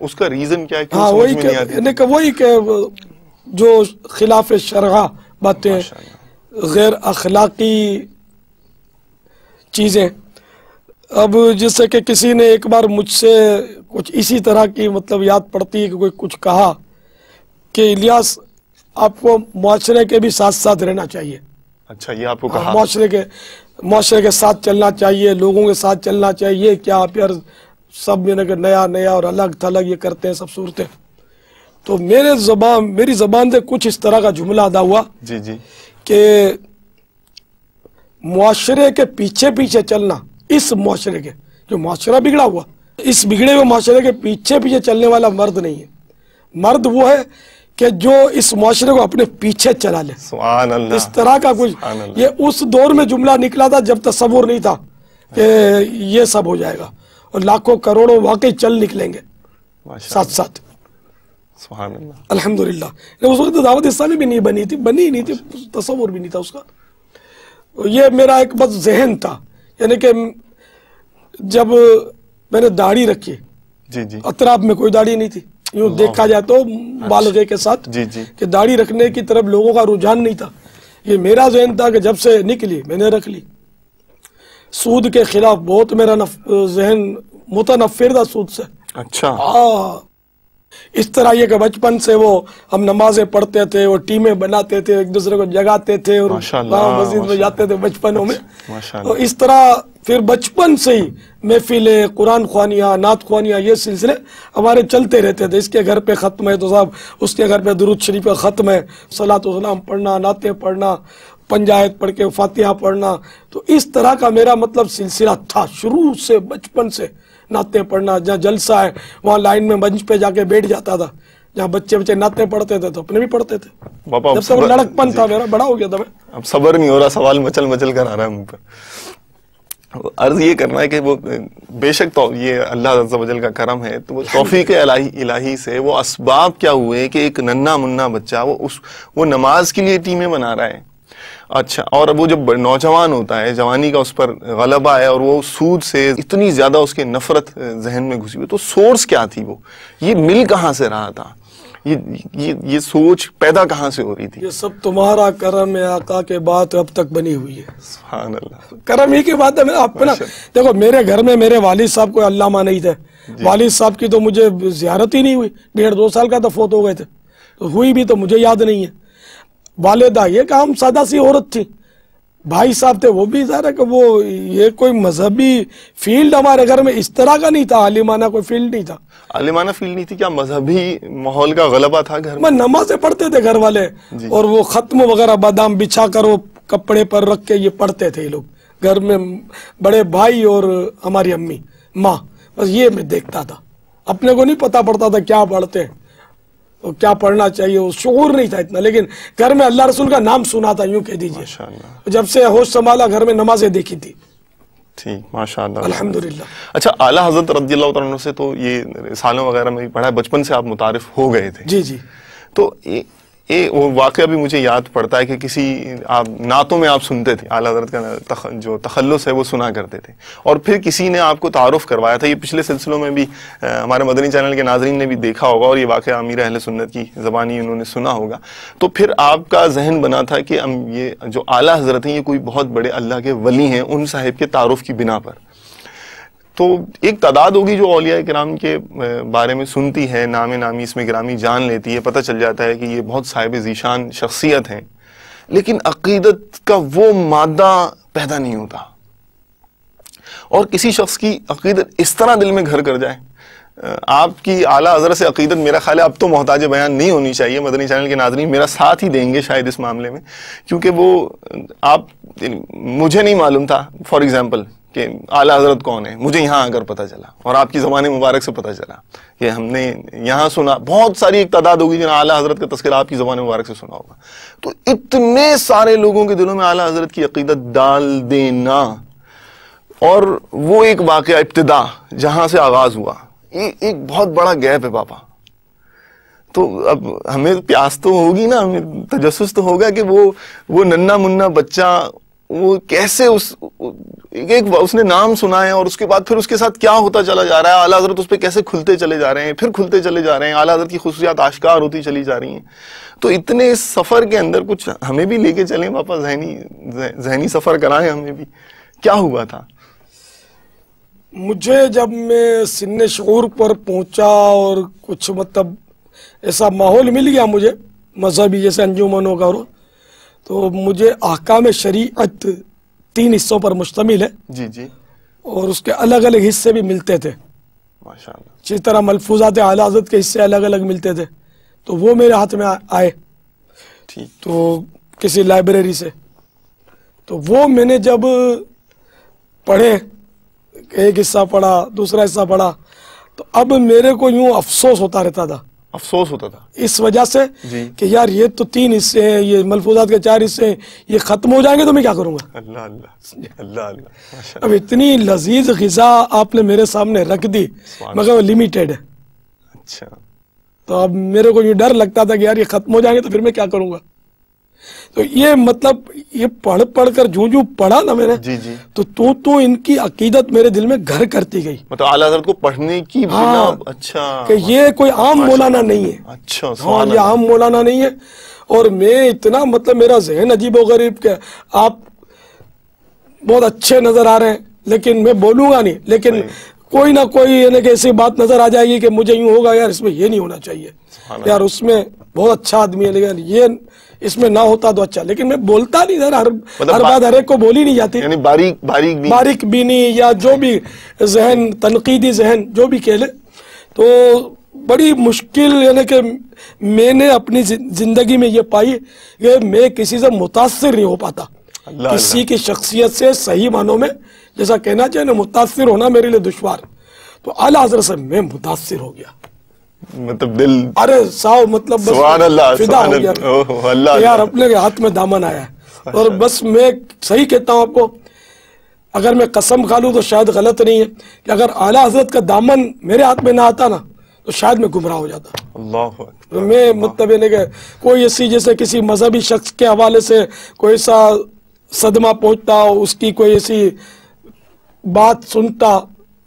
اس کا ریزن کیا ہے؟ ہاں وہی کہ جو خلاف شرع باتیں، غیر اخلاقی چیزیں. اب جس سے کہ کسی نے ایک بار مجھ سے کچھ اسی طرح کی مطلب یاد پڑتی ہے کہ کوئی کچھ کہا کہ الیاس آپ کو معاشرے کے بھی ساتھ ساتھ رہنا چاہیے. اچھا، یہ آپ کو کہا؟ معاشرے کے ساتھ چلنا چاہیے، لوگوں کے ساتھ چلنا چاہیے. کیا آپ یار سب نیا نیا اور الگ تھلگ یہ کرتے ہیں سب صورتیں. تو میری زبان سے کچھ اس طرح کا جملہ ادا ہوا جی جی کہ معاشرے کے پیچھے پیچھے چلنا، اس معاشرے کے جو معاشرہ بگڑا ہوا، اس بگڑے ہوئے معاشرے کے پیچھے پیچھے چلنے والا مرد نہیں ہے. مرد وہ ہے کہ جو اس معاشرے کو اپنے پیچھے چلا لے. سبحان اللہ. اس طرح کا کچھ یہ اس دور میں جملہ نکلا تھا جب تصور نہیں تھا کہ یہ سب ہو جائے گا اور لاکھوں کروڑوں واقعی چل نکلیں گے ساتھ ساتھ. سبحان اللہ. الحمدللہ. اس وقت دعوت اسلامی بھی نہیں بنی نہیں تھی، تصور بھی نہیں تھا اس کا. یہ میرا ایک بس ذہن تھا، یعنی کہ جب میں نے داڑھی رکھی، جی جی، اطراف میں کوئی داڑھی نہیں تھی، یوں دیکھا جائے تو بالغے کے ساتھ جی جی، کہ داڑھی رکھنے کی طرف لوگوں کا رجحان نہیں تھا. یہ میرا ذہن تھا کہ جب سے نکلی میں نے رکھ لی. سود کے خلاف بہت میرا ذہن متنفر تھا سود سے. اچھا. اس طرح یہ کہ بچپن سے وہ ہم نمازیں پڑھتے تھے، وہ ٹیمیں بناتے تھے، ایک دوسرے کو جگاتے تھے اور مسجد میں جاتے تھے بچپنوں میں. تو اس طرح پھر بچپن سے ہی محفلیں، قرآن خوانیاں، نعت خوانیاں، یہ سلسلے ہمارے چلتے رہتے تھے. اس کے گھر پہ ختم ہے تو صاحب اس کے گھر پہ درود شریف کا ختم ہے، صلاۃ و سلام پڑھنا، نعتیں پڑھنا، پنجایت پڑھ کے فاتحہ پڑھنا. تو اس طرح کا میرا مطلب سلسلہ تھا شروع سے، بچپن سے نعتیں پڑھنا. جہاں جلسہ ہے وہاں لائن میں منچ پہ جا کے بیٹھ جاتا تھا. جہاں بچے نعتیں پڑھتے تھے تو اپنے بھی پڑھتے تھے. جب تک لڑکپن تھا میرا، بڑا ہو گیا تھا میں، اب صبر نہیں ہو رہا، سوال مچل کر آ رہا ہے منہ پہ. عرض یہ کرنا ہے کہ وہ بے شک تو یہ اللہ عز و جل کا کرم ہے، تو وہ توفیق الہی سے وہ اسباب کیا ہوئے کہ ایک ننھا منا بچہ وہ نماز کے لیے ٹیمیں بنا رہا ہے. اچھا، اور وہ جب نوجوان ہوتا ہے، جوانی کا اس پر غلبہ ہے اور وہ سود سے اتنی زیادہ اس کے نفرت ذہن میں گھسی ہوئی، تو سورس کیا تھی؟ وہ یہ مل کہاں سے رہا تھا؟ یہ سوچ پیدا کہاں سے ہو رہی تھی؟ یہ سب تمہارا کرم ہے آقا کے بات اب تک بنی ہوئی ہے. سبحان اللہ. کرم ہی کی بات ہے. اپنا دیکھو، میرے گھر میں میرے والد صاحب کوئی علامہ نہیں تھے. والد صاحب کی تو مجھے زیارت ہی نہیں ہوئی، 1.5-2 سال کا تو فوت ہو گئے تھے. ہوئی بھی تو مجھے یاد نہیں ہے. والدہ یہ کہ ہم سادہ سی عورت تھی. بھائی صاحب تھے، وہ بھی ظاہر ہے کہ وہ یہ کوئی مذہبی فیلڈ ہمارے گھر میں اس طرح کا نہیں تھا، عالمانہ کوئی فیلڈ نہیں تھا. عالمانہ فیلڈ نہیں تھی؟ کیا مذہبی ماحول کا غلبہ تھا گھر میں؟ نمازیں پڑھتے تھے گھر والے، اور وہ ختم وغیرہ بادام بچھا کر وہ کپڑے پر رکھ کے یہ پڑھتے تھے یہ لوگ گھر میں، بڑے بھائی اور ہماری امی ماں. بس یہ میں دیکھتا تھا، اپنے کو نہیں پتا پڑتا تھا کیا پڑھتے کیا پڑھنا چاہیے، وہ شعور نہیں تھا اتنا. لیکن گھر میں اللہ رسول کا نام سنا تھا، یوں کہہ دیجئے. جب سے ہوش سنبھالا گھر میں نمازیں دیکھی تھی. ٹھیک، ماشاء اللہ، الحمدللہ. اچھا، اعلیٰ حضرت رضی اللہ تعالیٰ عنہ سے تو یہ رسالوں وغیرہ میں بھی پڑھا ہے، بچپن سے آپ متعارف ہو گئے تھے. جی جی. تو وہ واقعہ بھی مجھے یاد پڑتا ہے کہ کسی آپ نعتوں میں آپ سنتے تھے، اعلیٰ حضرت کا جو تخلص ہے وہ سنا کرتے تھے، اور پھر کسی نے آپ کو تعارف کروایا تھا. یہ پچھلے سلسلوں میں بھی ہمارے مدنی چینل کے ناظرین نے بھی دیکھا ہوگا، اور یہ واقعہ امیر اہل سنت کی زبانی انہوں نے سنا ہوگا. تو پھر آپ کا ذہن بنا تھا کہ یہ جو اعلیٰ حضرت ہیں یہ کوئی بہت بڑے اللہ کے ولی ہیں، ان صاحب کے تعارف کی بنا پر. تو ایک تعداد ہوگی جو اولیاء کرام کے بارے میں سنتی ہے، نام نامی اس میں گرامی جان لیتی ہے، پتہ چل جاتا ہے کہ یہ بہت صاحب ذیشان شخصیت ہیں، لیکن عقیدت کا وہ مادہ پیدا نہیں ہوتا. اور کسی شخص کی عقیدت اس طرح دل میں گھر کر جائے. آپ کی اعلیٰ حضرت سے عقیدت میرا خیال ہے اب تو محتاج بیان نہیں ہونی چاہیے. مدنی چینل کے ناظرین میرا ساتھ ہی دیں گے شاید اس معاملے میں، کیونکہ وہ مجھے نہیں معلوم تھا فار ایگزامپل کہ اعلیٰ حضرت کون ہے، مجھے یہاں آ کر پتہ چلا، اور آپ کی زبان مبارک سے پتہ چلا کہ ہم نے یہاں سنا. بہت ساری ایک تعداد ہوگی جنہوں نے اعلیٰ حضرت کا تذکرہ آپ کی زبان مبارک سے سنا ہوگا. تو اتنے سارے لوگوں کے دلوں میں اعلیٰ حضرت کی عقیدت ڈال دینا، اور وہ ایک واقعہ ابتدا جہاں سے آغاز ہوا، ایک بہت بڑا گیپ ہے پاپا. تو اب ہمیں پیاس تو ہوگی نا، ہمیں تجسس تو ہوگا کہ وہ ننھا منا بچہ وہ کیسے اس نے نام سنا ہے اور اس کے بعد پھر اس کے ساتھ کیا ہوتا چلا جا رہا ہے، اعلیٰ حضرت اس پہ کیسے کھلتے چلے جا رہے ہیں، پھر کھلتے چلے جا رہے ہیں، اعلیٰ حضرت کی خصوصیات آشکار ہوتی چلی جا رہی ہیں. تو اتنے اس سفر کے اندر کچھ ہمیں بھی لے کے چلیں واپس، ذہنی سفر کرائیں ہمیں بھی. کیا ہوا تھا؟ مجھے جب میں سن شعور پر پہنچا اور کچھ مطلب ایسا ماحول مل گیا مجھے مذہبی جیسے انجمنوں کا، تو مجھے احکام شریعت 3 حصوں پر مشتمل ہے. جی جی. اور اس کے الگ الگ حصے بھی ملتے تھے ماشاءاللہ. جس طرح ملفوظات اعلیٰ حضرت کے حصے الگ الگ ملتے تھے، تو وہ میرے ہاتھ میں آئے تو کسی لائبریری سے. تو وہ میں نے جب پڑھے، ایک حصہ پڑھا، دوسرا حصہ پڑھا، تو اب میرے کو یوں افسوس ہوتا رہتا تھا. افسوس ہوتا تھا اس وجہ سے جی کہ یار یہ تو 3 حصے ہیں، یہ ملفوظات کے 4 حصے ہیں، یہ ختم ہو جائیں گے تو میں کیا کروں گا. اللہ اللہ اللہ اللہ ماشاءاللہ. اب اتنی لذیذ غذا آپ نے میرے سامنے رکھ دی مگر وہ لمیٹیڈ ہے. اچھا. تو اب میرے کو یہ ڈر لگتا تھا کہ یار یہ ختم ہو جائیں گے تو پھر میں کیا کروں گا. تو یہ مطلب یہ پڑھ پڑھ کر جو پڑھا نا میں نے، جی جی، تو ان کی عقیدت میرے دل میں گھر کرتی گئی. مطلب اعلیٰ حضرت کو پڑھنے کی ہاں، اچھا کہ یہ کوئی عام مولانا نہیں ہے. اچھا. ہاں، یہ عام مولانا نہیں ہے. اور میں اتنا مطلب میرا ذہن عجیب و غریب کہ آپ بہت اچھے نظر آ رہے ہیں لیکن میں بولوں گا نہیں، لیکن کوئی نہ کوئی یعنی کہ ایسی بات نظر آ جائے گی کہ مجھے یوں ہوگا یار اس میں یہ نہیں ہونا چاہیے، یار اس میں بہت اچھا آدمی ہے لیکن یہ اس میں نہ ہوتا تو اچھا. لیکن میں بولتا نہیں تھا، ہر بات ہر ایک کو بولی نہیں جاتی. یعنی باریک بینی یا جو بھی ذہن، تنقیدی ذہن جو بھی کہہ لے. تو بڑی مشکل یعنی کہ میں نے اپنی زندگی میں یہ پائی کہ میں کسی سے متاثر نہیں ہو پاتا. کسی کی شخصیت سے صحیح معنوں میں جیسا کہنا چاہیے نا، متاثر ہونا میرے لیے دشوار. تو اعلیٰ حضرت سے میں متاثر ہو گیا. مطلب دل ارے ساؤ مطلب سبحان اللہ فدا ہو گیا یار اپنے ہاتھ میں دامن آیا ہے. اور بس میں صحیح کہتا ہوں آپ کو، اگر میں قسم کھا لوں تو شاید غلط نہیں ہے کہ اگر اعلیٰ حضرت کا دامن میرے ہاتھ میں نہ آتا نا تو شاید میں گمراہ ہو جاتا. اللہ اکبر. میں مطلب یعنی کہ کوئی ایسی جیسے کسی مذہبی شخص کے حوالے سے کوئی ایسا صدمہ پہنچتا ہو، اس کی کوئی ایسی بات سنتا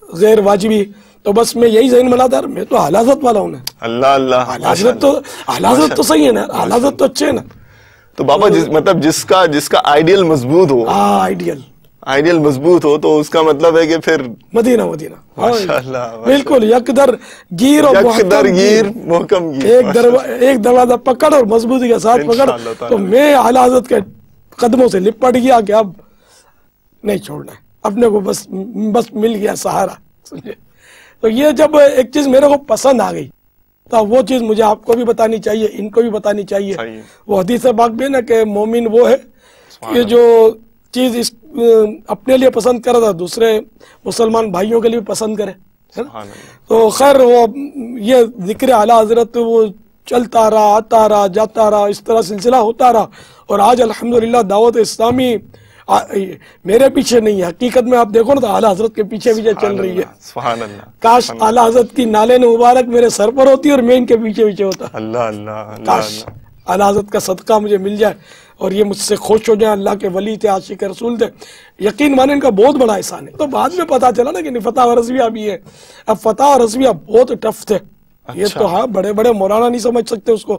غیر واجبی، تو بس میں یہی ذہن بناتا ہے میں تو اعلیٰ حضرت والا ہوں. اللہ اللہ. اعلیٰ حضرت تو صحیح ہے نا، اعلیٰ حضرت تو اچھے ہیں نا. تو بابا مطلب جس کا آئیڈیل مضبوط ہو، آئیڈیل مضبوط ہو تو اس کا مطلب ہے کہ پھر مدینہ ماشاءاللہ بالکل یک در گیر اور محکم گیر، ایک دروازہ پکڑ اور مضبوطی کے ساتھ پکڑ. تو میں اعلیٰ حضرت کے قدموں سے لپٹ گیا کہ اب نہیں چھوڑنا ہے اپنے کو، بس مل گیا سہارا. تو یہ جب ایک چیز میرے کو پسند آ گئی تو وہ چیز مجھے آپ کو بھی بتانی چاہیے، ان کو بھی بتانی چاہیے. وہ حدیث پاک بھی ہے نا کہ مومن وہ ہے کہ جو چیز اپنے لیے پسند کرے تو دوسرے مسلمان بھائیوں کے لیے بھی پسند کرے. تو خیر وہ یہ ذکر اعلیٰ حضرت وہ چلتا رہا، آتا رہا، جاتا رہا، اس طرح سلسلہ ہوتا رہا. اور آج الحمدللہ دعوت اسلامی میرے پیچھے نہیں ہے، حقیقت میں آپ دیکھو نا تو اعلیٰ حضرت کے پیچھے پیچھے چل رہی ہے. سبحان اللہ. کاش اعلیٰ حضرت کی نالین مبارک میرے سر پر ہوتی اور میں ان کے پیچھے پیچھے ہوتا. اللہ اللہ. کاش اعلیٰ حضرت کا صدقہ مجھے مل جائے اور یہ مجھ سے خوش ہو جائیں. اللہ کے ولی تھے، عاشق رسول تھے، یقین مانے ان کا بہت بڑا احسان ہے. تو بعد میں پتا چلا نا کہ فتح و رضویہ بھی ہے. اب فتح و رضویہ بہت ٹف تھے. یہ تو ہاں بڑے بڑے مولانا نہیں سمجھ سکتے اس کو،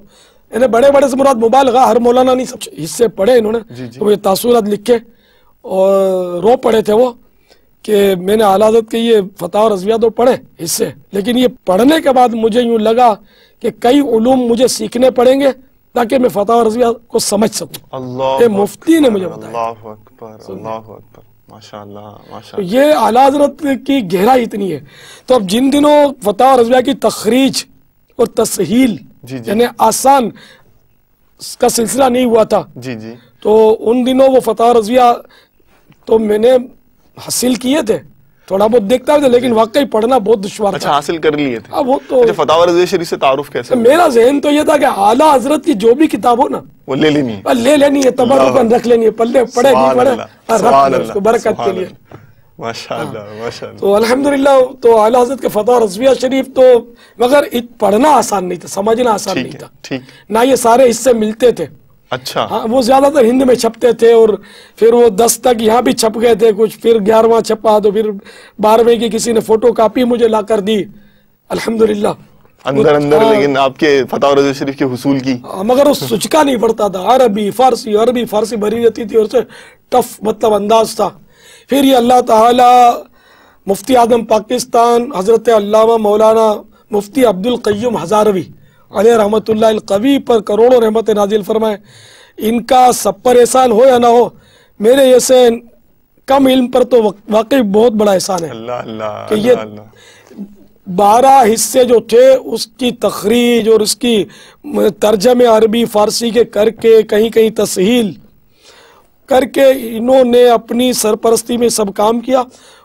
یعنی بڑے بڑے سے مراد مبالغہ، ہر مولانا نہیں سمجھ. اس سے پڑھے انہوں نے تو یہ تاثرات لکھے اور رو پڑے تھے وہ کہ میں نے اعلیٰ حضرت کے یہ فتح و رضویہ تو پڑھے اس سے، لیکن یہ پڑھنے کے بعد مجھے یوں لگا کہ کئی علوم مجھے سیکھنے پڑیں گے تاکہ میں فتح و رضویہ کو سمجھ سکوں. یہ مفتی نے مجھے بتایا. اللہ اکبر اللہ اکبر. ماشاءاللہ ماشاءاللہ. یہ اعلیٰ حضرت کی گہرائی اتنی ہے. تو اب جن دنوں فتح و رضویہ کی تخریج اور تسہیل یعنی آسان کا سلسلہ نہیں ہوا تھا، تو ان دنوں وہ فتح و رضویہ تو میں نے حاصل کیے تھے، تھوڑا بہت دیکھتا تھا، لیکن واقعی پڑھنا بہت دشوار تھا. اچھا حاصل کر لیے تھے. وہ تو فتح و رضویہ شریف سے تعارف کیسے؟ میرا ذہن تو یہ تھا کہ اعلیٰ حضرت کی جو بھی کتاب ہو نا وہ لے لینی ہے، تبرکن رکھ لینی ہے، پلے پڑھے نہیں پڑھے رکھ اس کو برکت کے لیے. ماشاءاللہ ماشاءاللہ. تو الحمدللہ تو اعلیٰ حضرت کے فتح و رضویہ شریف تو مگر پڑھنا آسان نہیں تھا، سمجھنا آسان نہیں تھا، نہ یہ سارے حصے ملتے تھے. اچھا ہاں وہ زیادہ تر ہند میں چھپتے تھے، اور پھر وہ 10 تک یہاں بھی چھپ گئے تھے کچھ، پھر 11واں چھپا، تو پھر 12ویں کی کسی نے فوٹو کاپی مجھے لا کر دی الحمدللہ اندر لیکن آپ کے فتح و رضوی شریف کے حصول کی، مگر وہ سچکا نہیں پڑتا تھا، عربی فارسی بھری رہتی تھی، اور سے ٹف مطلب انداز تھا۔ پھر یہ اللہ تعالی مفتی اعظم پاکستان حضرت علامہ مولانا مفتی عبد القیوم ہزاروی علیہ رحمت اللہ القوی پر کروڑوں رحمت نازل فرمائے۔ ان کا سب پر احسان ہو یا نہ ہو، میرے جیسے کم علم پر تو واقعی بہت بڑا احسان ہے اللہ اللہ کہ یہ 12 حصے جو تھے اس کی تخریج اور اس کی ترجمے عربی فارسی کے کر کے، کہیں کہیں تصحیل کر کے، انہوں نے اپنی سرپرستی میں سب کام کیا،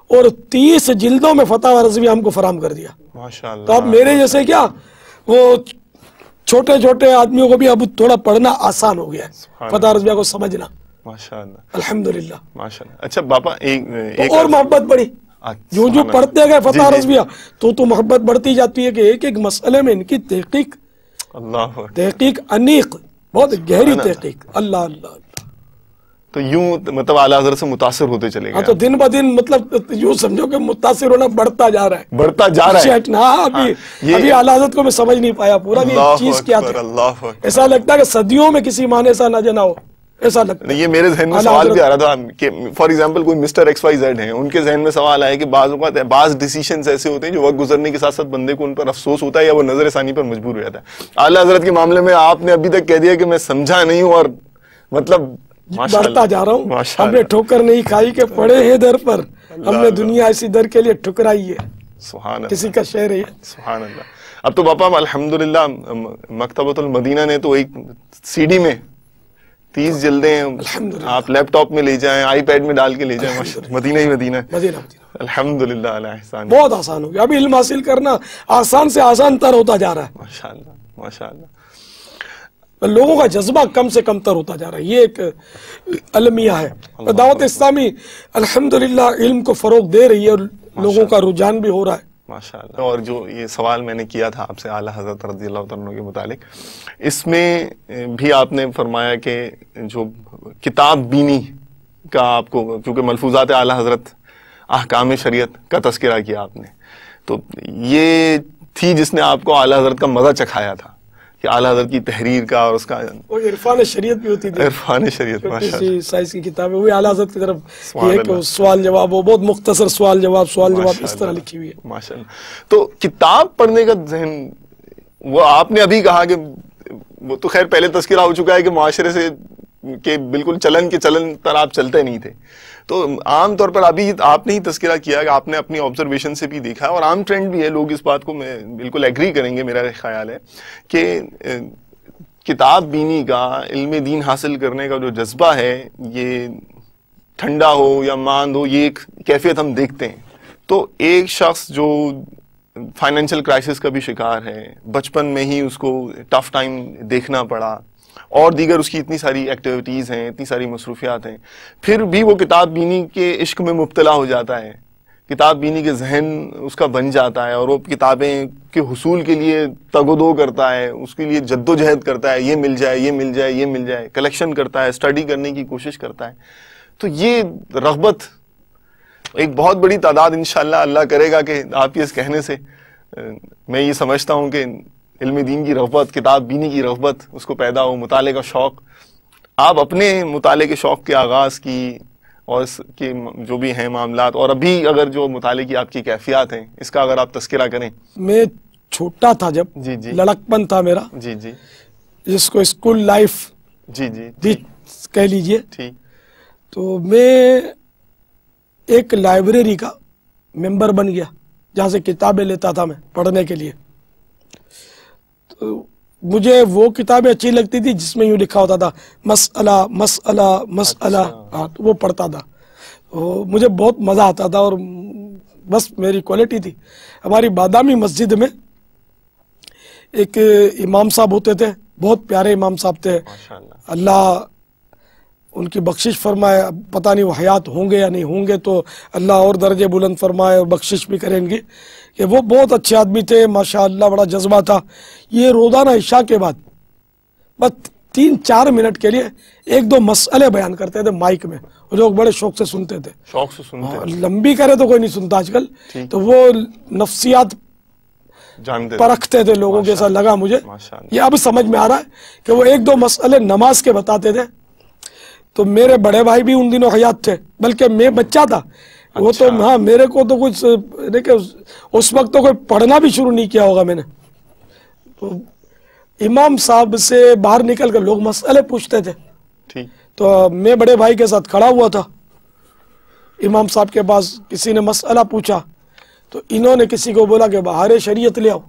اور 30 جلدوں میں فتح و رضوی ہم کو فراہم کر دیا۔ ماشاءاللہ۔ تو اب میرے جیسے کیا وہ چھوٹے چھوٹے آدمیوں کو بھی اب تھوڑا پڑھنا آسان ہو گیا ہے، فتح و رضویہ کو سمجھنا، ماشاءاللہ الحمدللہ۔ ماشاءاللہ۔ اچھا باپا ایک اور محبت بڑھی، جو پڑھتے گئے فتح رضویہ تو محبت بڑھتی جاتی ہے کہ ایک ایک مسئلے میں ان کی تحقیق، اللہ تحقیق انیق، بہت گہری تحقیق، اللہ اللہ۔ تو یوں مطلب اعلیٰ حضرت سے متاثر ہوتے چلے ہاں گئے، تو دن بدن مطلب یوں سمجھو کہ متاثر ہونا بڑھتا جا رہا ہے، بڑھتا جا رہا ہے۔ ہاں ابھی اعلیٰ حضرت کو میں سمجھ نہیں پایا پورا اللہ چیز کیا اکبر، تھا، اللہ اکبر۔ ایسا لگتا ہے کہ صدیوں میں کسی معنی ایسا نہ جنا ہو، ایسا لگتا ہے۔ یہ میرے ذہن میں سوال بھی آ رہا تھا کہ فار ایگزامپل کوئی مسٹر ایکس وائی زیڈ ہیں، ان کے ذہن میں سوال آیا کہ بعض اوقات بعض ڈیسیشنز ایسے ہوتے ہیں جو وقت گزرنے کے ساتھ ساتھ بندے کو ان پر افسوس ہوتا ہے یا وہ نظر ثانی پر مجبور ہو جاتا ہے۔ اعلیٰ حضرت کے معاملے میں آپ نے ابھی تک کہہ دیا کہ میں سمجھا نہیں ہوں، اور مطلب بڑھتا جا رہا ہوں، ہم نے ٹھوکر نہیں کھائی کہ پڑے ہیں در پر، ہم نے دنیا ایسی در کے لیے ٹھکرائی ہے، سبحان اللہ، کسی کا شعر ہے۔ سبحان اللہ۔ اب تو باپا الحمدللہ مکتبۃ المدینہ نے تو ایک سی ڈی میں 30 جلدیں آپ لیپ ٹاپ میں لے جائیں، آئی پیڈ میں ڈال کے لے جائیں، مدینہ ہی مدینہ، الحمدللہ علی احسان، بہت آسان ہو گیا، ابھی علم حاصل کرنا آسان سے آسان تر ہوتا جا رہا ہے، ماشاءاللہ ماشاءاللہ۔ لوگوں کا جذبہ کم سے کم تر ہوتا جا رہا ہے، یہ ایک المیہ ہے۔ دعوت اسلامی الحمدللہ علم کو فروغ دے رہی ہے، اور لوگوں کا رجحان بھی ہو رہا ہے، ماشاءاللہ۔ اور جو یہ سوال میں نے کیا تھا آپ سے اعلیٰ حضرت رضی اللہ تعالیٰ کے متعلق، اس میں بھی آپ نے فرمایا کہ جو کتاب بینی کا آپ کو، کیونکہ ملفوظات اعلیٰ حضرت احکام شریعت کا تذکرہ کیا آپ نے، تو یہ تھی جس نے آپ کو اعلیٰ حضرت کا مزہ چکھایا تھا کہ اعلیٰ حضرت کی تحریر کا، اور اس کا وہ عرفان شریعت بھی ہوتی تھی، عرفان شریعت، ماشاءاللہ، سائنس کی کتابیں، وہ اعلیٰ حضرت کی طرف یہ سوال جواب، وہ بہت مختصر سوال جواب اس طرح لکھی ہوئی ہے، ماشاءاللہ۔ تو کتاب پڑھنے کا ذہن، وہ آپ نے ابھی کہا کہ وہ تو خیر پہلے تذکرہ ہو چکا ہے کہ معاشرے سے کہ بالکل چلن پر آپ چلتے نہیں تھے، تو عام طور پر ابھی آپ نے ہی تذکرہ کیا کہ آپ نے اپنی آبزرویشن سے بھی دیکھا، اور عام ٹرینڈ بھی ہے، لوگ اس بات کو میں بالکل ایگری کریں گے، میرا خیال ہے کہ کتاب بینی کا، علم دین حاصل کرنے کا جو جذبہ ہے، یہ ٹھنڈا ہو یا ماند ہو، یہ ایک کیفیت ہم دیکھتے ہیں۔ تو ایک شخص جو فائنینشیل کرائسس کا بھی شکار ہے، بچپن میں ہی اس کو ٹف ٹائم دیکھنا پڑا، اور دیگر اس کی اتنی ساری ایکٹیویٹیز ہیں، اتنی ساری مصروفیات ہیں، پھر بھی وہ کتاب بینی کے عشق میں مبتلا ہو جاتا ہے، کتاب بینی کے ذہن اس کا بن جاتا ہے، اور وہ کتابیں کے حصول کے لیے تگ و دو کرتا ہے، اس کے لیے جد و جہد کرتا ہے، یہ مل جائے یہ مل جائے یہ مل جائے، کلیکشن کرتا ہے، اسٹڈی کرنے کی کوشش کرتا ہے۔ تو یہ رغبت ایک بہت بڑی تعداد انشاءاللہ اللہ کرے گا کہ آپ کے اس کہنے سے میں یہ سمجھتا ہوں کہ علم دین کی رغبت، کتاب بینی کی رغبت اس کو پیدا ہو، مطالعے کا شوق۔ آپ اپنے مطالعے کے شوق کے آغاز کی، اور اس کے جو بھی ہیں معاملات، اور ابھی اگر جو مطالعے کی آپ کی کیفیات ہیں، اس کا اگر آپ تذکرہ کریں۔ میں چھوٹا تھا جب، جی جی، لڑکپن تھا میرا، جی جی، جس کو اسکول لائف جی جی بھی کہہ لیجئے، ٹھیک، تو میں ایک لائبریری کا ممبر بن گیا، جہاں سے کتابیں لیتا تھا میں پڑھنے کے لیے۔ تو مجھے وہ کتابیں اچھی لگتی تھی جس میں یوں لکھا ہوتا تھا مسئلہ مسئلہ مسئلہ، ہاں تو وہ پڑھتا تھا، مجھے بہت مزہ آتا تھا، اور بس میری کوالٹی تھی۔ ہماری بادامی مسجد میں ایک امام صاحب ہوتے تھے، بہت پیارے امام صاحب تھے، اللہ ان کی بخشش فرمائے، پتہ نہیں وہ حیات ہوں گے یا نہیں ہوں گے، تو اللہ اور درجے بلند فرمائے اور بخشش بھی کریں گے، کہ وہ بہت اچھے آدمی تھے ماشاءاللہ، بڑا جذبہ تھا۔ یہ روزانہ عشاء کے بعد بس 3-4 منٹ کے لیے 1-2 مسئلے بیان کرتے تھے مائک میں, وہ لوگ بڑے شوق سے سنتے تھے. شوق سے سنتے لمبی کرے تو کوئی نہیں سنتا آج کل, تو وہ نفسیات جانتے پرکھتے تھے لوگوں کے ساتھ. لگا مجھے یہ اب سمجھ میں آ رہا ہے کہ وہ 1-2 مسئلے نماز کے بتاتے تھے. تو میرے بڑے بھائی بھی ان دنوں حیات تھے, بلکہ میں بچہ تھا وہ تو, ہاں میرے کو تو کچھ دیکھیں اس وقت تو کوئی پڑھنا بھی شروع نہیں کیا ہوگا میں نے. تو امام صاحب سے باہر نکل کر لوگ مسئلے پوچھتے تھے, تو میں بڑے بھائی کے ساتھ کھڑا ہوا تھا. امام صاحب کے پاس کسی نے مسئلہ پوچھا تو انہوں نے کسی کو بولا کہ بہار شریعت لے آؤ.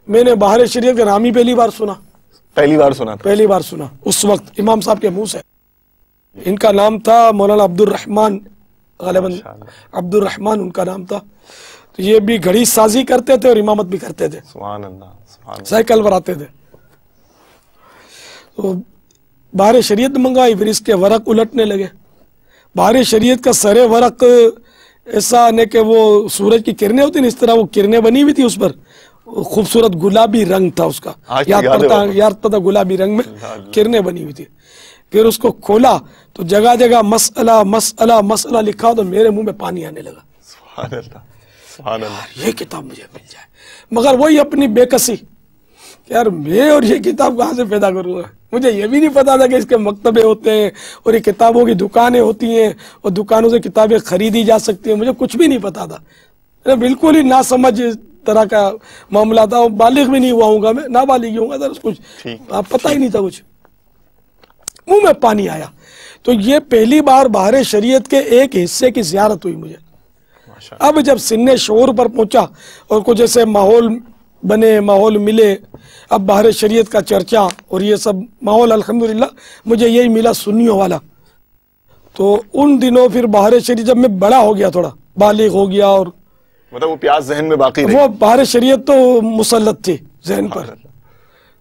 میں نے بہار شریعت کا نام ہی پہلی بار سنا اس وقت امام صاحب کے منہ سے. ان کا نام تھا مولانا عبد الرحمن, غالباً عبد الرحمن ان کا نام تھا. تو یہ بھی گھڑی سازی کرتے تھے اور امامت بھی کرتے تھے, سبحان اللہ, سائیکل پر آتے تھے. تو بہار شریعت منگائی, پھر اس کے ورق الٹنے لگے. بہار شریعت کا سر ورق ایسا نہیں کہ وہ سورج کی کرنیں ہوتی ہیں اس طرح وہ کرنیں بنی ہوئی تھی, اس پر خوبصورت گلابی رنگ تھا اس کا, یاد پتا گلابی رنگ میں کرنیں بنی ہوئی تھی. پھر اس کو کھولا تو جگہ جگہ مسئلہ مسئلہ مسئلہ لکھا, تو میرے منہ میں پانی آنے لگا. سبحان اللہ, سبحان اللہ, یہ کتاب مجھے مل جائے. مگر وہی اپنی بے کسی کہ یار میں اور یہ کتاب کہاں سے پیدا کروں گا. مجھے یہ بھی نہیں پتا تھا کہ اس کے مکتبے ہوتے ہیں اور یہ کتابوں کی دکانیں ہوتی ہیں اور دکانوں سے کتابیں خریدی جا سکتی ہیں. مجھے کچھ بھی نہیں پتا تھا, بالکل ہی ناسمجھ طرح کا معاملہ تھا. بالغ بھی نہیں ہوا ہوں گا, میں نابالغ ہی ہوں گا, کچھ پتہ ہی نہیں تھا کچھ. منہ میں پانی آیا. تو یہ پہلی بار بہار شریعت کے ایک حصے کی زیارت ہوئی مجھے. اب جب سن شعور پر پہنچا اور کچھ ایسے ماحول بنے, ماحول ملے, اب بہار شریعت کا چرچا اور یہ سب ماحول الحمدللہ مجھے یہی ملا سنیوں والا. تو ان دنوں پھر بہار شریعت جب میں بڑا ہو گیا, تھوڑا بالغ ہو گیا, اور مطلب وہ پیاس ذہن میں باقی رہی, وہ بہار شریعت تو مسلط تھی ذہن پر.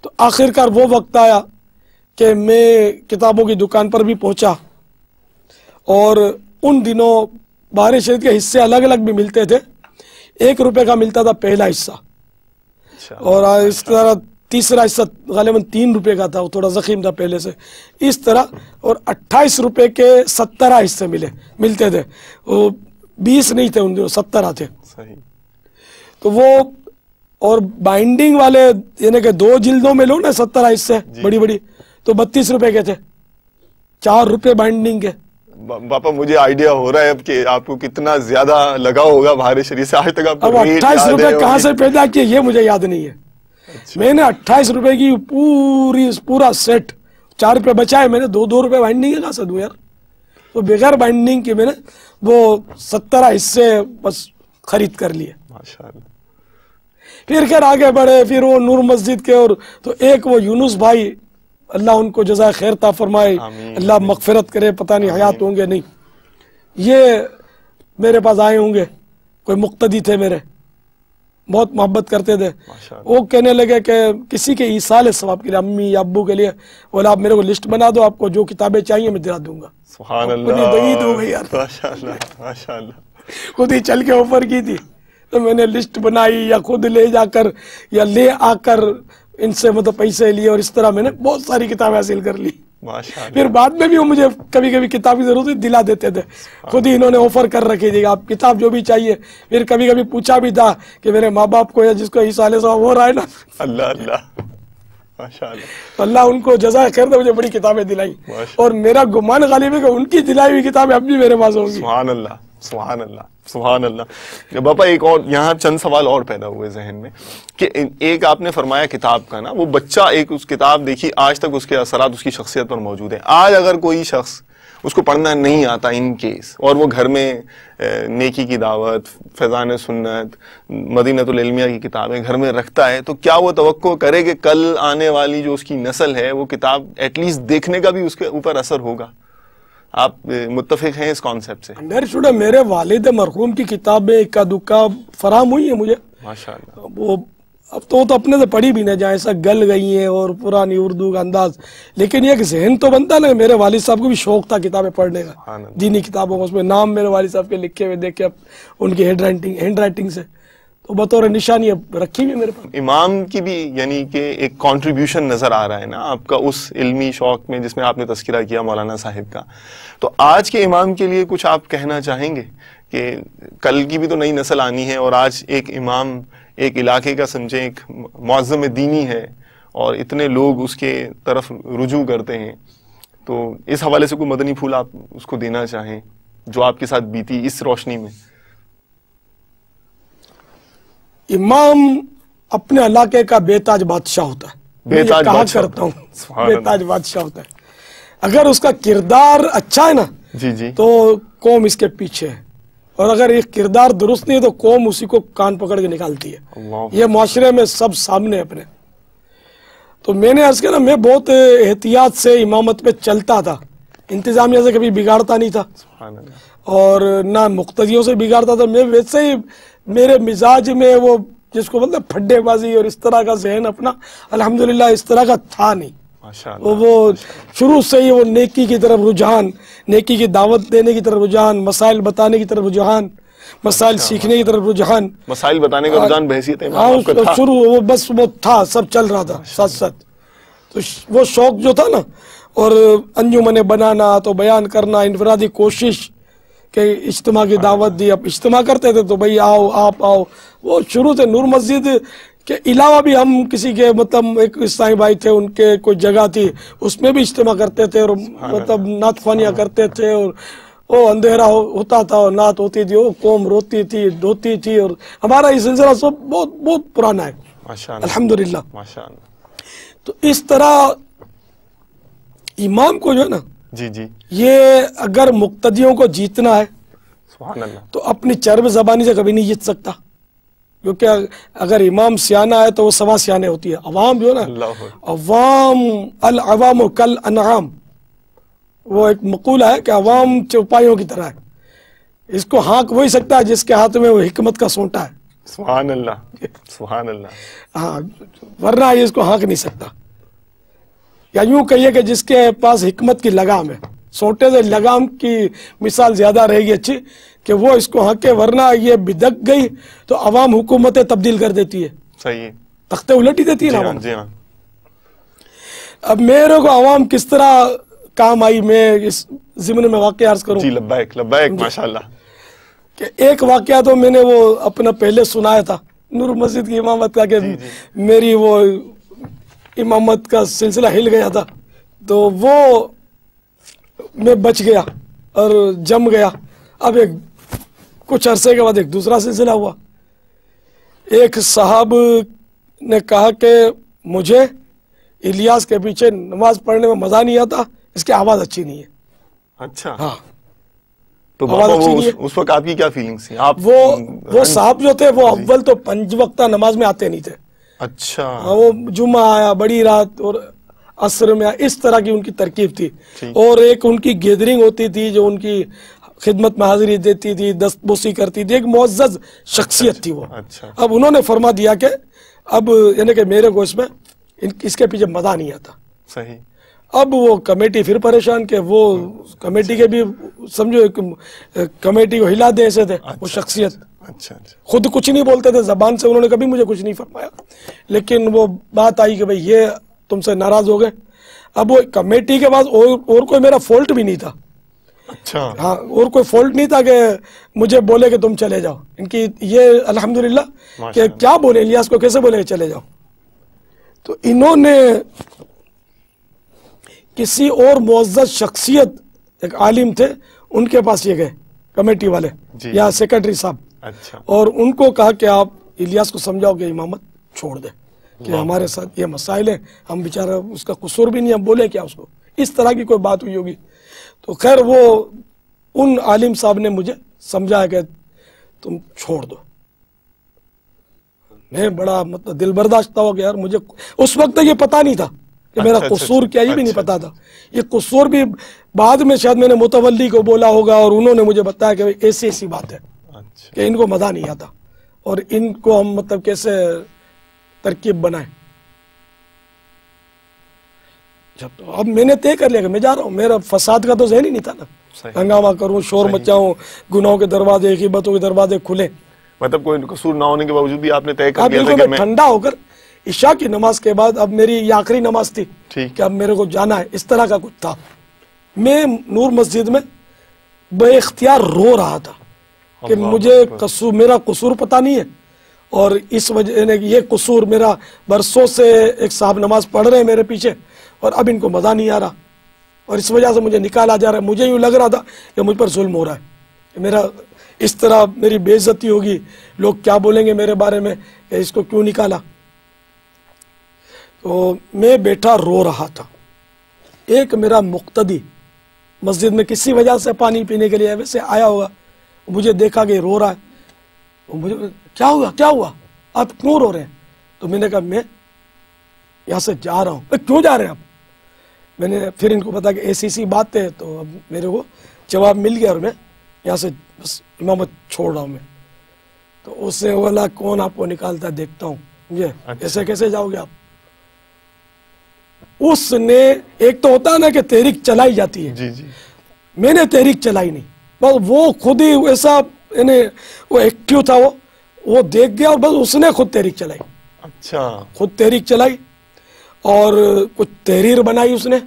تو آخرکار وہ وقت آیا کہ میں کتابوں کی دکان پر بھی پہنچا, اور ان دنوں بہار شریعت کے حصے الگ الگ بھی ملتے تھے. 1 روپے کا ملتا تھا پہلا حصہ, اور اس طرح تیسرا حصہ غالباً 3 روپے کا تھا, وہ تھوڑا زخیم تھا پہلے سے, اس طرح. اور 28 روپے کے 17 حصے ملتے تھے. وہ 20 نہیں تھے ان دنوں, 17 تھے. تو وہ اور بائنڈنگ والے یعنی کہ 2 جلدوں میں لو نا 17 حصے بڑی بڑی, تو 32 روپے کے تھے, 4 روپے بائنڈنگ کے. باپا مجھے آئیڈیا ہو رہا ہے اب کہ آپ کو کتنا زیادہ لگا ہوگا بہار شریعت سے. آج تک آپ کو 28 روپے کہاں سے پیدا کیے یہ مجھے یاد نہیں ہے. میں نے 28 روپے کی پورا سیٹ 4 روپے بچائے, میں نے 2 روپے بائنڈنگ کے کہاں سے دوں یار. تو بغیر بائنڈنگ کے میں نے وہ 17 حصے بس خرید کر لیے. پھر خیر آگے بڑھے, پھر وہ نور مسجد کے, اور تو ایک وہ یونس بھائی, اللہ ان کو جزائے خیر عطا فرمائے, اللہ مغفرت کرے, پتہ نہیں حیات ہوں گے نہیں, یہ میرے پاس آئے ہوں گے, کوئی مقتدی تھے میرے, بہت محبت کرتے تھے. وہ کہنے لگے کہ کسی کے ایصال ثواب کے لیے, امی یا ابو کے لیے, بولا آپ میرے کو لسٹ بنا دو, آپ کو جو کتابیں چاہیے میں دلا دوں گا. سبحان اللہ, ماشاءاللہ, خود ہی چل کے آفر کی تھی. تو میں نے لسٹ بنائی یا خود لے جا کر یا لے آ کر ان سے مطلب پیسے لیے, اور اس طرح میں نے بہت ساری کتابیں حاصل کر لی. پھر بعد میں بھی وہ مجھے کبھی کبھی کتاب کی ضرورت دلا دیتے تھے, خود ہی انہوں نے آفر کر رکھی تھی آپ کتاب جو بھی چاہیے. پھر کبھی کبھی پوچھا بھی تھا کہ میرے ماں باپ کو یا جس کو ایصال ثواب ہو رہا ہے نا, اللہ ان کو جزائے خیر دے, مجھے بڑی کتابیں دلائی, اور میرا گمان غالب ہے کہ ان کی دلائی ہوئی کتابیں اب بھی میرے پاس ہوں گی. سبحان اللہ, سبحان اللہ, سبحان اللہ. باپا ایک اور یہاں چند سوال اور پیدا ہوئے ذہن میں کہ ایک آپ نے فرمایا کتاب کا نا, وہ بچہ ایک اس کتاب دیکھی, آج تک اس کے اثرات اس کی شخصیت پر موجود ہیں. آج اگر کوئی شخص اس کو پڑھنا نہیں آتا ان کیس, اور وہ گھر میں نیکی کی دعوت, فیضان سنت, مدینۃ العلمیہ کی کتابیں گھر میں رکھتا ہے, تو کیا وہ توقع کرے کہ کل آنے والی جو اس کی نسل ہے وہ کتاب ایٹ لیسٹ دیکھنے کا بھی اس کے اوپر اثر ہوگا؟ آپ متفق ہیں اس کانسیپٹ سے؟ میرے والد مرحوم کی کتابیں اکا دکا فراہم ہوئی ہیں مجھے, ماشاءاللہ. وہ اب تو اپنے سے پڑھی بھی نہ جائیں, ایسا گل گئی ہیں اور پرانی اردو کا انداز, لیکن یہ کہ ذہن تو بنتا نا. میرے والد صاحب کو بھی شوق تھا کتابیں پڑھنے کا, دینی کتابوں کا, اس میں نام میرے والد صاحب کے لکھے ہوئے دیکھے ان کی ہینڈ رائٹنگ سے, تو بطور نشانی اب رکھی بھی میرے پاس. امام کی بھی یعنی کہ ایک کنٹریبیوشن نظر آ رہا ہے نا آپ کا اس علمی شوق میں جس میں آپ نے تذکرہ کیا مولانا صاحب کا. تو آج کے امام کے لیے کچھ آپ کہنا چاہیں گے کہ کل کی بھی تو نئی نسل آنی ہے، اور آج ایک امام ایک علاقے کا سمجھیں ایک معظم دینی ہے اور اتنے لوگ اس کے طرف رجوع کرتے ہیں، تو اس حوالے سے کوئی مدنی پھول آپ اس کو دینا چاہیں جو آپ کے ساتھ بیتی اس روشنی میں؟ امام اپنے علاقے کا بے تاج بادشاہ ہوتا ہے. میں یہ کہا کرتا ہوں بے تاج بادشاہ ہوتا ہے. اگر اس کا کردار اچھا ہے نا جی تو قوم اس کے پیچھے ہے، اور اگر یہ کردار درست نہیں ہے تو قوم اسی کو کان پکڑ کے نکالتی ہے. یہ معاشرے میں سب سامنے اپنے. تو میں نے عرض کیا نا، میں بہت احتیاط سے امامت پہ چلتا تھا، انتظامیہ سے کبھی بگاڑتا نہیں تھا اور نہ مقتدیوں سے بگاڑتا تھا. میں ویسے ہی میرے مزاج میں وہ جس کو بولتے پھڈے بازی اور اس طرح کا ذہن اپنا الحمدللہ اس طرح کا تھا نہیں. وہ شروع سے ہی وہ نیکی کی طرف رجحان، نیکی کی دعوت دینے کی طرف رجحان، مسائل بتانے کی طرف رجحان، مسائل سیکھنے کی طرف رجحان، مسائل بتانے کا رجحان بحیثیت شروع وہ بس وہ تھا، سب چل رہا تھا ساتھ ساتھ. تو وہ شوق جو تھا نا، اور انجمنیں بنانا تو بیان کرنا، انفرادی کوشش کہ اجتماع کی دعوت دی. اب اجتماع کرتے تھے تو بھئی آؤ آپ آؤ. وہ شروع سے نور مسجد کے علاوہ بھی ہم کسی کے مطلب ایک عیسائی بھائی تھے، ان کے کوئی جگہ تھی، اس میں بھی اجتماع کرتے تھے اور مطلب نعت خوانیاں کرتے تھے، اور وہ اندھیرا ہوتا تھا اور نعت ہوتی تھی، وہ قوم روتی تھی دھوتی تھی. اور ہمارا یہ سلسلہ سب بہت بہت پرانا ہے الحمدللہ. تو اس طرح امام کو جو ہے نا جی یہ اگر مقتدیوں کو جیتنا ہے سبحان اللہ تو اپنی چرب زبانی سے کبھی نہیں جیت سکتا، کیونکہ اگر امام سیانہ ہے تو وہ سوا سیانے ہوتی ہے. عوام جو ہے نا، عوام العوام کل انعام، وہ ایک مقولہ ہے کہ عوام چوپایوں کی طرح ہے. اس کو ہانک وہی سکتا ہے جس کے ہاتھ میں وہ حکمت کا سونٹا ہے. سبحان اللہ سبحان اللہ. ہاں، ورنہ یہ اس کو ہانک نہیں سکتا. یا یوں کہیے کہ جس کے پاس حکمت کی لگام ہے، سونٹے سے لگام کی مثال زیادہ رہے گی اچھی، کہ وہ اس کو ہانکے، ورنہ یہ بدک گئی تو عوام حکومتیں تبدیل کر دیتی ہے. صحیح، تختے الٹ ہی دیتی ہے نا عوام. جی ہاں. اب میرے کو عوام کس طرح کام آئی، میں اس ضمن میں واقعہ عرض کروں. جی لبیک لبیک ماشاءاللہ. کہ ایک واقعہ تو میں نے وہ اپنا پہلے سنایا تھا نور مسجد کی امامت کا، کہ میری وہ امامت کا سلسلہ ہل گیا تھا، تو وہ میں بچ گیا اور جم گیا. اب ایک کچھ عرصے کے بعد ایک دوسرا سلسلہ ہوا. ایک صاحب نے کہا کہ مجھے الیاس کے پیچھے نماز پڑھنے میں مزہ نہیں آتا، اس کی آواز اچھی نہیں ہے. اچھا، ہاں. تو اس وقت آپ کی کیا فیلنگز تھی؟ آپ وہ صاحب جو تھے وہ اول تو 5 وقتہ نماز میں آتے نہیں تھے. اچھا. وہ جمعہ آیا، بڑی رات اور عصر میں آیا، اس طرح کی ان کی ترکیب تھی. اور ایک ان کی گیدرنگ ہوتی تھی جو ان کی خدمت میں حاضری دیتی تھی، دست بوسی کرتی تھی، ایک معزز شخصیت تھی وہ. اب انہوں نے فرما دیا کہ اب یعنی کہ میرے کو اس میں اس کے پیچھے مزہ نہیں آتا. صحیح. اب وہ کمیٹی پھر پریشان کہ وہ کمیٹی کے بھی سمجھو کمیٹی کو ہلا دے ایسے تھے. وہ شخصیت خود کچھ نہیں بولتے تھے، زبان سے انہوں نے کبھی مجھے کچھ نہیں فرمایا، لیکن وہ بات آئی کہ بھئی یہ تم سے ناراض ہو گئے. اب وہ کمیٹی کے بعد اور کوئی میرا فالٹ بھی نہیں تھا. اچھا. ہاں، اور کوئی فالٹ نہیں تھا کہ مجھے بولے کہ تم چلے جاؤ. ان کی یہ الحمدللہ کہ کیا بولے الیاس کو، کیسے بولے کہ چلے جاؤ. تو انہوں نے کسی اور معزز شخصیت ایک عالم تھے ان کے پاس یہ گئے کمیٹی والے یا سیکرٹری صاحب. اچھا. اور ان کو کہا کہ آپ الیاس کو سمجھاؤ کہ امامت چھوڑ دے، کہ ہمارے ساتھ یہ مسائل ہیں، ہم بیچارہ اس کا قصور بھی نہیں، ہم بولے کیا اس کو. اس طرح کی کوئی بات ہوئی ہوگی. تو خیر وہ ان عالم صاحب نے مجھے سمجھایا کہ تم چھوڑ دو. میں بڑا مطلب دل برداشت ہو کہ یار مجھے اس وقت یہ پتا نہیں تھا کہ میرا قصور کیا، یہ بھی نہیں پتا تھا. یہ قصور بھی بعد میں شاید میں نے متولی کو بولا ہوگا اور انہوں نے مجھے بتایا کہ ایسی ایسی بات ہے کہ ان کو مزہ نہیں آتا اور ان کو ہم مطلب کیسے ترکیب بنائیں. اب میں نے طے کر لیا کہ میں جا رہا ہوں. میرا فساد کا تو ذہن ہی نہیں تھا نا، ہنگامہ کروں، شور مچاؤں، گناہوں کے دروازے، غیبتوں کے دروازے کھلے. مطلب کوئی قصور نہ ہونے کے باوجود بھی آپ نے طے کر اب لیا تھا بالکل کہ میں ٹھنڈا ہو کر عشاء کی نماز کے بعد اب میری یہ آخری نماز تھی ٹھیک کہ اب میرے کو جانا ہے، اس طرح کا کچھ تھا. میں نور مسجد میں بے اختیار رو رہا تھا کہ مجھے قصور، میرا قصور پتہ نہیں ہے، اور اس وجہ یہ قصور میرا برسوں سے ایک صاحب نماز پڑھ رہے ہیں میرے پیچھے، اور اب ان کو مزہ نہیں آ رہا، اور اس وجہ سے مجھے نکالا جا رہا ہے. مجھے یوں لگ رہا تھا کہ مجھ پر ظلم ہو رہا ہے، کہ میرا اس طرح میری بے عزتی ہوگی، لوگ کیا بولیں گے میرے بارے میں کہ اس کو کیوں نکالا. تو میں بیٹھا رو رہا تھا. ایک میرا مقتدی مسجد میں کسی وجہ سے پانی پینے کے لیے ویسے آیا ہوگا، مجھے دیکھا کہ رو رہا ہے، مجھے کیا ہوا آپ کیوں رو رہے ہیں؟ تو میں نے کہا میں یہاں سے جا رہا ہوں. کیوں جا رہے ہیں آپ؟ میں نے پھر ان کو بتا کہ ایسی بات ہے، تو اب میرے کو جواب مل گیا اور میں یہاں سے بس امامت چھوڑ رہا ہوں میں. تو اس سے بولا کون آپ کو نکالتا ہے دیکھتا ہوں مجھے، ایسے کیسے جاؤ گے آپ؟ اس نے ایک تو ہوتا ہے نا کہ تحریک چلائی جاتی ہے، جی میں نے تحریک چلائی نہیں، بس وہ خود ہی ایسا یعنی وہ ایکٹیو تھا، وہ دیکھ گیا اور بس اس نے خود تحریک چلائی. اچھا، خود تحریک چلائی اور کچھ تحریر بنائی اس نے،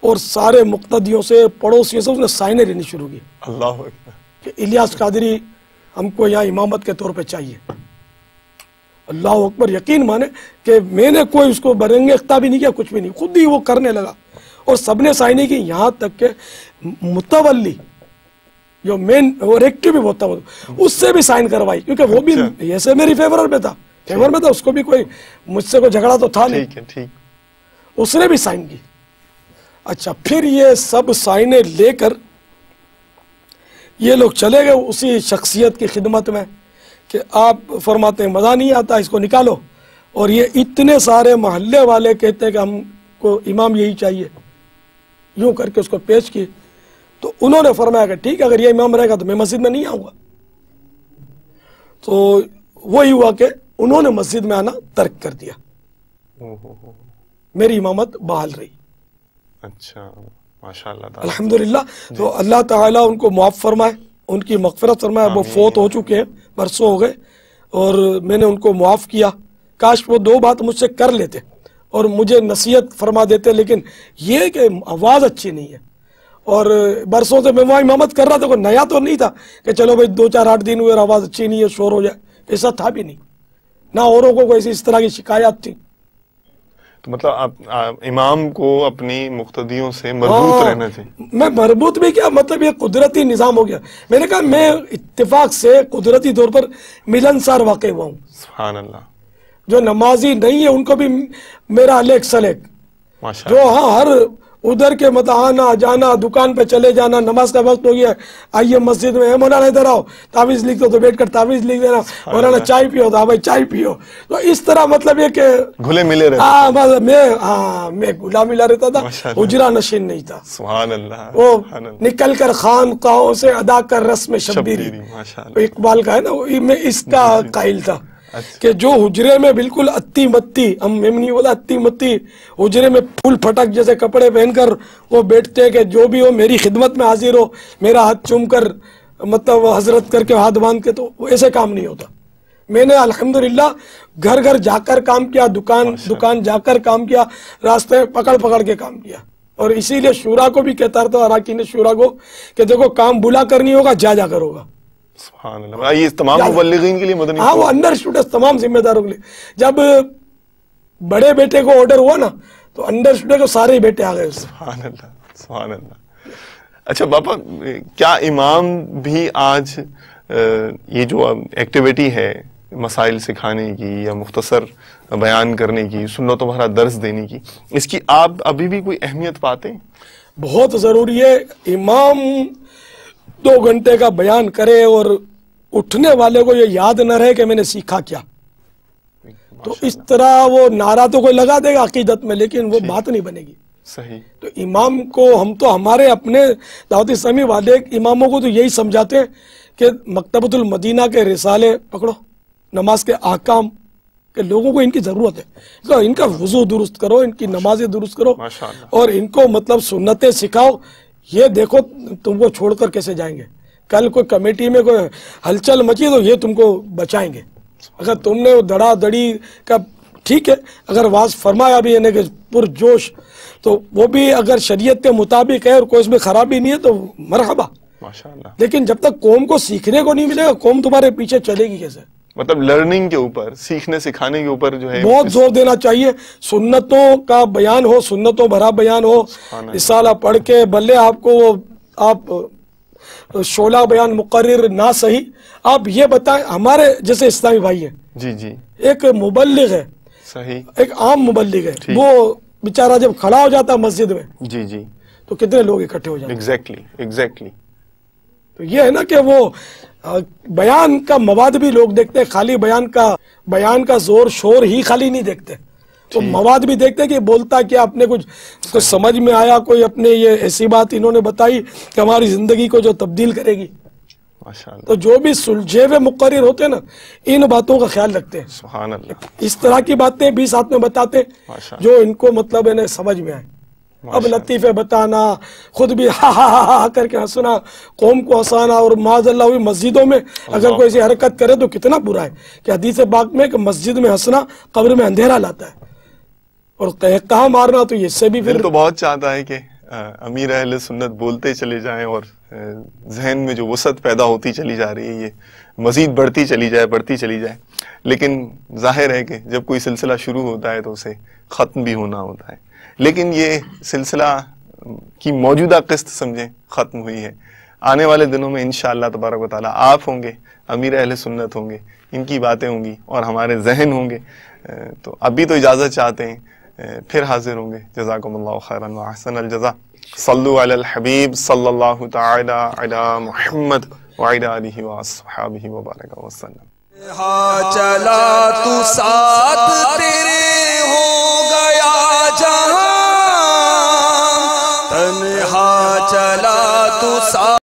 اور سارے مقتدیوں سے پڑوسیوں سے اس نے سائنیں لینی شروع کی اللہ اکبر کہ الیاس قادری ہم کو یہاں امامت کے طور پہ چاہیے. اللہ اکبر. یقین مانے کہ میں نے کوئی اس کو برنگے اختہ بھی نہیں کیا، کچھ بھی نہیں، خود ہی وہ کرنے لگا، اور سب نے سائنیں کی، یہاں تک کہ متولی جو مین اور ایکٹیو بھی ہوتا اس سے بھی سائن کروائی، کیونکہ وہ بھی ایسے میری فیور میں تھا، اس کو بھی کوئی مجھ سے کوئی جھگڑا تو تھا نہیں، اس نے بھی سائن کی. اچھا، پھر یہ سب سائنیں لے کر یہ لوگ چلے گئے اسی شخصیت کی خدمت میں کہ آپ فرماتے ہیں مزہ نہیں آتا، اس کو نکالو. اور یہ اتنے سارے محلے والے کہتے ہیں کہ ہم کو امام یہی چاہیے، یوں کر کے اس کو پیش کی. تو انہوں نے فرمایا کہ ٹھیک ہے، اگر یہ امام رہے گا تو میں مسجد میں نہیں آؤں گا. تو وہی ہوا کہ انہوں نے مسجد میں آنا ترک کر دیا، میری امامت بحال رہی. اچھا، ماشاءاللہ الحمدللہ. تو اللہ تعالیٰ ان کو معاف فرمائے، ان کی مغفرت فرمائے. وہ فوت ہو چکے ہیں، برسوں ہو گئے، اور میں نے ان کو معاف کیا. کاش وہ دو بات مجھ سے کر لیتے اور مجھے نصیحت فرما دیتے، لیکن یہ کہ آواز اچھی نہیں ہے. اور برسوں سے میں وہاں امامت کر رہا تھا، کوئی نیا تو نہیں تھا کہ چلو بھائی 2-4-8 دن ہوئے اور آواز اچھی نہیں ہے، شور ہو جائے، ایسا تھا بھی نہیں، نہ اوروں کو کوئی اس طرح کی شکایات تھی. تو مطلب آپ امام کو اپنی مقتدیوں سے مربوط رہنا چاہیے. میں مربوط بھی کیا، مطلب یہ قدرتی نظام ہو گیا. میں نے کہا میں اتفاق سے قدرتی طور پر ملنسار واقع ہوا ہوں. سبحان اللہ. جو نمازی نہیں ہے ان کو بھی میرا الیک سلیک، جو ہر ادھر کے آنا جانا، دکان پہ چلے جانا، نماز کا وقت ہو گیا آئیے مسجد میں، مولانا ادھر آؤ، تعویذ لکھ دو تو بیٹھ کر تعویذ لکھ دینا، مولانا چائے پیو تو ہاں بھائی چائے پیو. تو اس طرح مطلب یہ کہ گھلے ملے رہتے. میں گھلا ملا رہتا تھا، حجرہ نشین نہیں تھا. سبحان اللہ. وہ نکل کر خانقاہوں سے ادا کر رسم شبیری، اقبال کا ہے نا، میں اس کا قائل تھا کہ جو حجرے میں بالکل اتی متی، ہم نہیں بولا اتی متی، حجرے میں پھول پھٹک جیسے کپڑے پہن کر وہ بیٹھتے ہیں کہ جو بھی ہو میری خدمت میں حاضر ہو، میرا ہاتھ چوم کر مطلب حضرت کر کے ہاتھ باندھ کے، تو ایسے کام نہیں ہوتا. میں نے الحمدللہ گھر گھر جا کر کام کیا، دکان جا کر کام کیا، راستے پکڑ کے کام کیا. اور اسی لیے شورا کو بھی کہتا رہتا، اراکین شورا کو کہ دیکھو کام بلا کر نہیں ہوگا، جا کر ہوگا. سبحان اللہ. یہ تمام مبلغین کے لیے مدنی، ہاں وہ انڈر اسٹوڈنٹس تمام ذمہ داروں کے لیے. جب بڑے بیٹے کو آرڈر ہوا نا تو انڈر اسٹوڈنٹ کو سارے ہی بیٹے آ گئے. سبحان اللہ، سبحان اللہ. اچھا باپا، کیا امام بھی آج یہ جو ایکٹیویٹی ہے مسائل سکھانے کی یا مختصر بیان کرنے کی، سنتوں بھرا درس دینے کی، اس کی آپ ابھی بھی کوئی اہمیت پاتے ہیں؟ بہت ضروری ہے. امام 2 گھنٹے کا بیان کرے اور اٹھنے والے کو یہ یاد نہ رہے کہ میں نے سیکھا کیا، تو اس طرح وہ نعرہ تو کوئی لگا دے گا عقیدت میں، لیکن وہ بات نہیں بنے گی. صحیح. تو امام کو ہم تو ہمارے اپنے دعوت اسلامی والے اماموں کو تو یہی سمجھاتے ہیں کہ مکتبۃ المدینہ کے رسالے پکڑو، نماز کے احکام، کہ لوگوں کو ان کی ضرورت ہے، ان کا وضو درست کرو، ان کی نمازیں درست کرو، اور ان کو مطلب سنتیں سکھاؤ. یہ دیکھو تم کو چھوڑ کر کیسے جائیں گے، کل کوئی کمیٹی میں کوئی ہلچل مچی تو یہ تم کو بچائیں گے. اگر تم نے وہ دڑا دڑی کا ٹھیک ہے، اگر واز فرمایا بھی یعنی کہ پرجوش، تو وہ بھی اگر شریعت کے مطابق ہے اور کوئی اس میں خرابی نہیں ہے تو مرحبا. ماشاءاللہ. لیکن جب تک قوم کو سیکھنے کو نہیں ملے گا، قوم تمہارے پیچھے چلے گی کیسے؟ مطلب لرننگ کے اوپر، سیکھنے سکھانے کے اوپر جو ہے بہت زور دینا چاہیے. سنتوں کا بیان ہو، سنتوں بھرا بیان ہو. رسالہ پڑھ کے بھلے آپ کو آپ شعلہ بیان مقرر نہ صحیح، آپ یہ بتائیں. ہمارے جیسے اسلامی بھائی ہیں، جی جی ایک مبلغ ہے، صحیح، ایک عام مبلغ ہے، وہ بیچارہ جب کھڑا ہو جاتا مسجد میں جی جی تو کتنے لوگ اکٹھے ہو جاتے ہیں. ایگزیکٹلی. تو یہ ہے نا کہ وہ بیان کا مواد بھی لوگ دیکھتے ہیں، خالی بیان کا زور شور ہی خالی نہیں دیکھتے، تو مواد بھی دیکھتے کہ بولتا کیا، اپنے کچھ سمجھ میں آیا، کوئی اپنے یہ ایسی بات انہوں نے بتائی کہ ہماری زندگی کو جو تبدیل کرے گی. ماشاءاللہ. تو جو بھی سلجھے ہوئے مقرر ہوتے ہیں نا، ان باتوں کا خیال رکھتے ہیں. سبحان اللہ. اس طرح کی باتیں بھی ساتھ میں بتاتے جو ان کو مطلب انہیں سمجھ میں آئے. اب لطیفے بتانا، خود بھی ہا ہا ہا ہا کر کے ہنسنا، قوم کو ہنسانا، اور معاذ اللہ ہوئی مسجدوں میں اگر کوئی ایسی حرکت کرے تو کتنا برا ہے کہ حدیث پاک میں کہ مسجد میں ہنسنا قبر میں اندھیرا لاتا ہے، اور کہاں مارنا تو اس سے بھی پھر تو بہت چاہتا ہے کہ امیر اہل سنت بولتے چلے جائیں اور ذہن میں جو وسعت پیدا ہوتی چلی جا رہی ہے یہ مزید بڑھتی چلی جائے. لیکن ظاہر ہے کہ جب کوئی سلسلہ شروع ہوتا ہے تو اسے ختم بھی ہونا ہوتا ہے. لیکن یہ سلسلہ کی موجودہ قسط سمجھیں ختم ہوئی ہے. آنے والے دنوں میں انشاءاللہ تبارک و تعالیٰ آپ ہوں گے، امیر اہل سنت ہوں گے، ان کی باتیں ہوں گی اور ہمارے ذہن ہوں گے. تو ابھی تو اجازت چاہتے ہیں، پھر حاضر ہوں گے. جزاکم اللہ خیرا و احسن الجزا. صلو علی الحبیب صلی اللہ تعالی علی محمد وعلی آلہ واصحابہ وبارک وسلم. چلا تو ساتھ تیرے ہو گیا جہاں، تنہا چلا تو